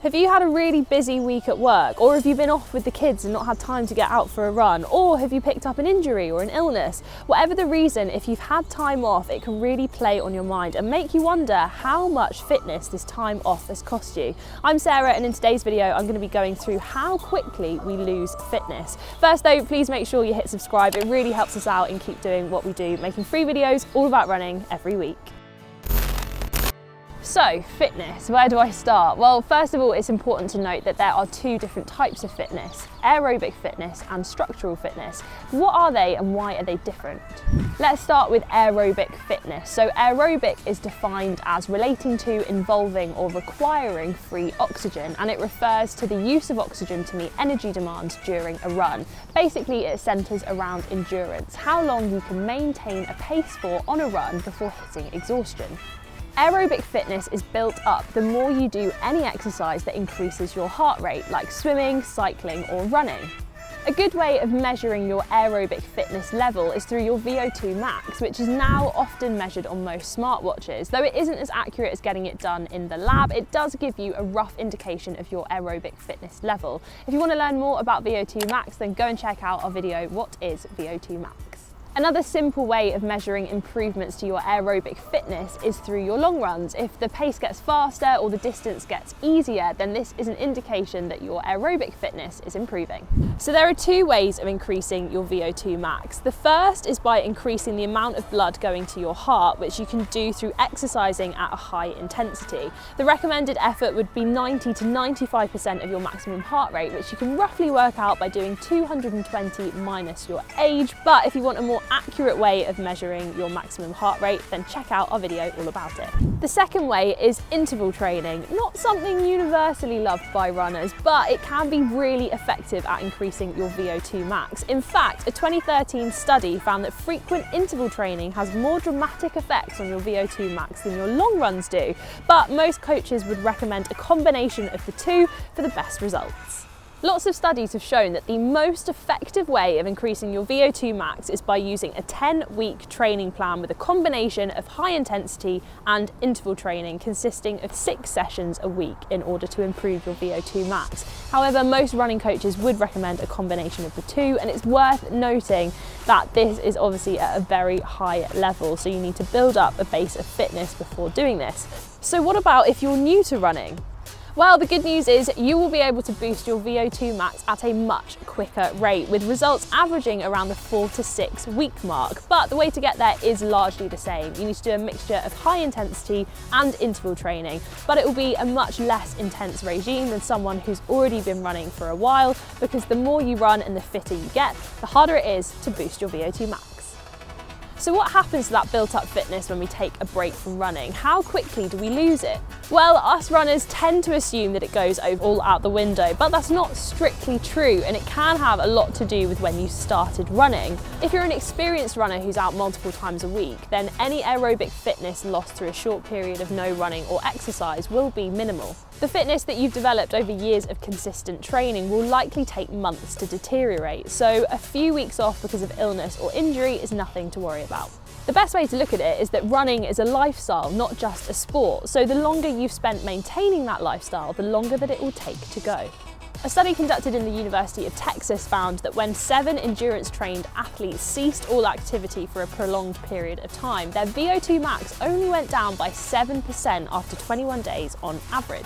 Have you had a really busy week at work, or have you been off with the kids and not had time to get out for a run, or have you picked up an injury or an illness? Whatever the reason, if you've had time off, it can really play on your mind and make you wonder how much fitness this time off has cost you. I'm Sarah, and in today's video I'm going to be going through how quickly we lose fitness. First though, please make sure you hit subscribe. It really helps us out and keep doing what we do, making free videos all about running every week. So, fitness, where do I start? Well, first of all, it's important to note that there are two different types of fitness: aerobic fitness and structural fitness. What are they and why are they different? Let's start with aerobic fitness. So aerobic is defined as relating to, involving or requiring free oxygen, and it refers to the use of oxygen to meet energy demands during a run. Basically, it centres around endurance, how long you can maintain a pace for on a run before hitting exhaustion. Aerobic fitness is built up the more you do any exercise that increases your heart rate, like swimming, cycling or running. A good way of measuring your aerobic fitness level is through your VO2 max, which is now often measured on most smartwatches. Though it isn't as accurate as getting it done in the lab, it does give you a rough indication of your aerobic fitness level. If you want to learn more about VO2 max, then go and check out our video, What is VO2 max? Another simple way of measuring improvements to your aerobic fitness is through your long runs. If the pace gets faster or the distance gets easier, then this is an indication that your aerobic fitness is improving. So there are two ways of increasing your VO2 max. The first is by increasing the amount of blood going to your heart, which you can do through exercising at a high intensity. The recommended effort would be 90 to 95% of your maximum heart rate, which you can roughly work out by doing 220 minus your age. But if you want a more accurate way of measuring your maximum heart rate, then check out our video all about it. The second way is interval training. Not something universally loved by runners, but it can be really effective at increasing your VO2 max. In fact, a 2013 study found that frequent interval training has more dramatic effects on your VO2 max than your long runs do, but most coaches would recommend a combination of the two for the best results. Lots of studies have shown that the most effective way of increasing your VO2 max is by using a 10-week training plan with a combination of high intensity and interval training consisting of 6 sessions a week in order to improve your VO2 max. However, most running coaches would recommend a combination of the two, and it's worth noting that this is obviously at a very high level, so you need to build up a base of fitness before doing this. So what about if you're new to running? Well, the good news is you will be able to boost your VO2 max at a much quicker rate, with results averaging around the 4 to 6 week mark. But the way to get there is largely the same. You need to do a mixture of high intensity and interval training, but it will be a much less intense regime than someone who's already been running for a while, because the more you run and the fitter you get, the harder it is to boost your VO2 max. So what happens to that built-up fitness when we take a break from running? How quickly do we lose it? Well, us runners tend to assume that it goes all out the window, but that's not strictly true, and it can have a lot to do with when you started running. If you're an experienced runner who's out multiple times a week, then any aerobic fitness lost through a short period of no running or exercise will be minimal. The fitness that you've developed over years of consistent training will likely take months to deteriorate, so a few weeks off because of illness or injury is nothing to worry about. The best way to look at it is that running is a lifestyle, not just a sport, so the longer you've spent maintaining that lifestyle, the longer that it will take to go. A study conducted in the University of Texas found that when 7 endurance-trained athletes ceased all activity for a prolonged period of time, their VO2 max only went down by 7% after 21 days on average.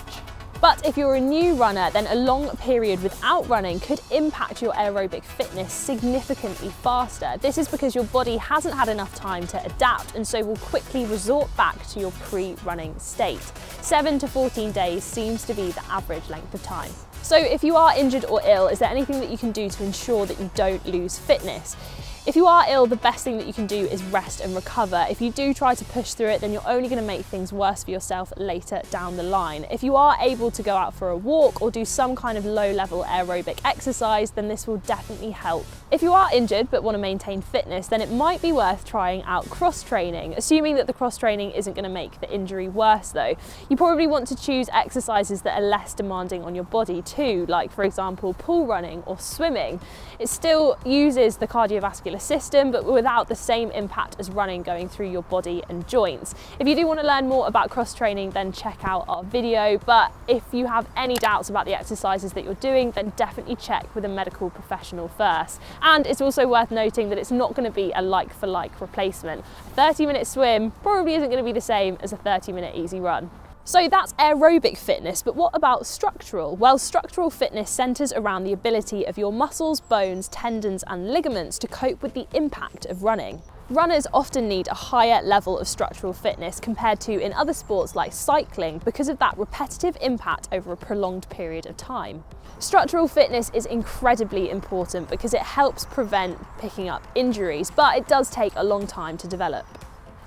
But if you're a new runner, then a long period without running could impact your aerobic fitness significantly faster. This is because your body hasn't had enough time to adapt, and so will quickly resort back to your pre-running state. 7 to 14 days seems to be the average length of time. So if you are injured or ill, is there anything that you can do to ensure that you don't lose fitness? If you are ill, the best thing that you can do is rest and recover. If you do try to push through it, then you're only going to make things worse for yourself later down the line. If you are able to go out for a walk or do some kind of low-level aerobic exercise, then this will definitely help. If you are injured but want to maintain fitness, then it might be worth trying out cross-training, assuming that the cross-training isn't going to make the injury worse though. You probably want to choose exercises that are less demanding on your body too, like for example pool running or swimming. It still uses the cardiovascular cardiovascular system, but without the same impact as running going through your body and joints. If you do want to learn more about cross training, then check out our video. But if you have any doubts about the exercises that you're doing, then definitely check with a medical professional first. And it's also worth noting that it's not going to be a like for like replacement. A 30-minute swim probably isn't going to be the same as a 30-minute easy run. So that's aerobic fitness, but what about structural? Well, structural fitness centres around the ability of your muscles, bones, tendons and ligaments to cope with the impact of running. Runners often need a higher level of structural fitness compared to in other sports like cycling because of that repetitive impact over a prolonged period of time. Structural fitness is incredibly important because it helps prevent picking up injuries, but it does take a long time to develop.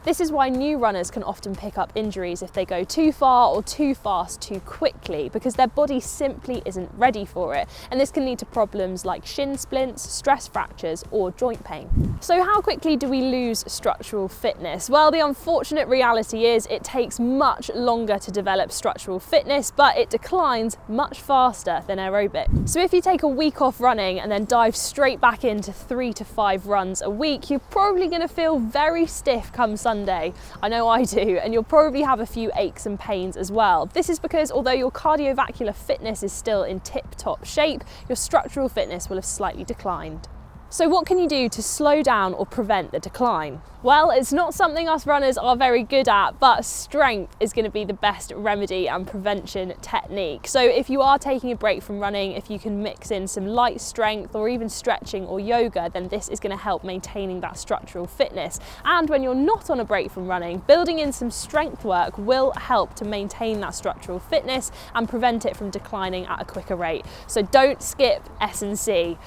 This is why new runners can often pick up injuries if they go too far or too fast too quickly, because their body simply isn't ready for it. And this can lead to problems like shin splints, stress fractures, or joint pain. So how quickly do we lose structural fitness? Well, the unfortunate reality is it takes much longer to develop structural fitness, but it declines much faster than aerobic. So if you take a week off running and then dive straight back into 3 to 5 runs a week, you're probably going to feel very stiff come Sunday. I know I do, and you'll probably have a few aches and pains as well. This is because although your cardiovascular fitness is still in tip-top shape, your structural fitness will have slightly declined. So what can you do to slow down or prevent the decline? Well, it's not something us runners are very good at, but strength is going to be the best remedy and prevention technique. So if you are taking a break from running, if you can mix in some light strength or even stretching or yoga, then this is going to help maintaining that structural fitness. And when you're not on a break from running, building in some strength work will help to maintain that structural fitness and prevent it from declining at a quicker rate. So don't skip S&C.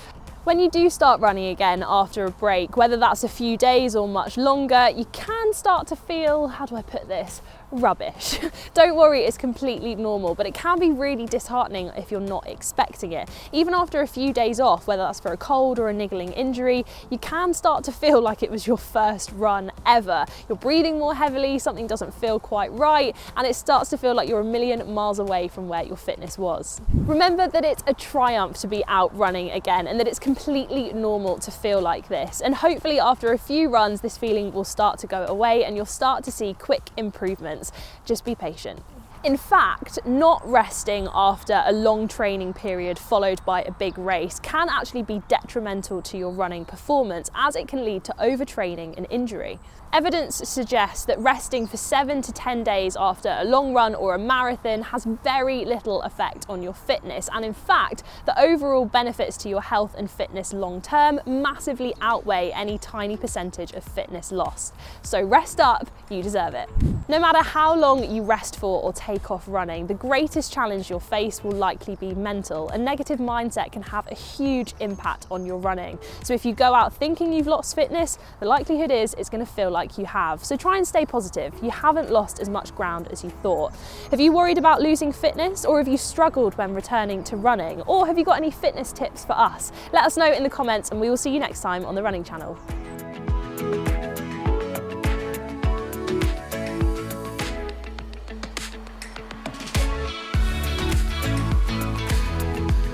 When you do start running again after a break, whether that's a few days or much longer, you can start to feel, how do I put this, rubbish. Don't worry, it's completely normal, but it can be really disheartening if you're not expecting it. Even after a few days off, whether that's for a cold or a niggling injury, you can start to feel like it was your first run ever. You're breathing more heavily, something doesn't feel quite right, and it starts to feel like you're a million miles away from where your fitness was. Remember that it's a triumph to be out running again, and that it's completely normal to feel like this. And hopefully after a few runs, this feeling will start to go away and you'll start to see quick improvements. Just be patient. In fact, not resting after a long training period followed by a big race can actually be detrimental to your running performance, as it can lead to overtraining and injury. Evidence suggests that resting for 7 to 10 days after a long run or a marathon has very little effect on your fitness, and in fact, the overall benefits to your health and fitness long term massively outweigh any tiny percentage of fitness lost. So rest up, you deserve it. No matter how long you rest for or take off running, the greatest challenge you'll face will likely be mental. A negative mindset can have a huge impact on your running. So if you go out thinking you've lost fitness, the likelihood is it's going to feel like you have. So try and stay positive. You haven't lost as much ground as you thought. Have you worried about losing fitness, or have you struggled when returning to running? Or have you got any fitness tips for us? Let us know in the comments, and we will see you next time on the Running Channel.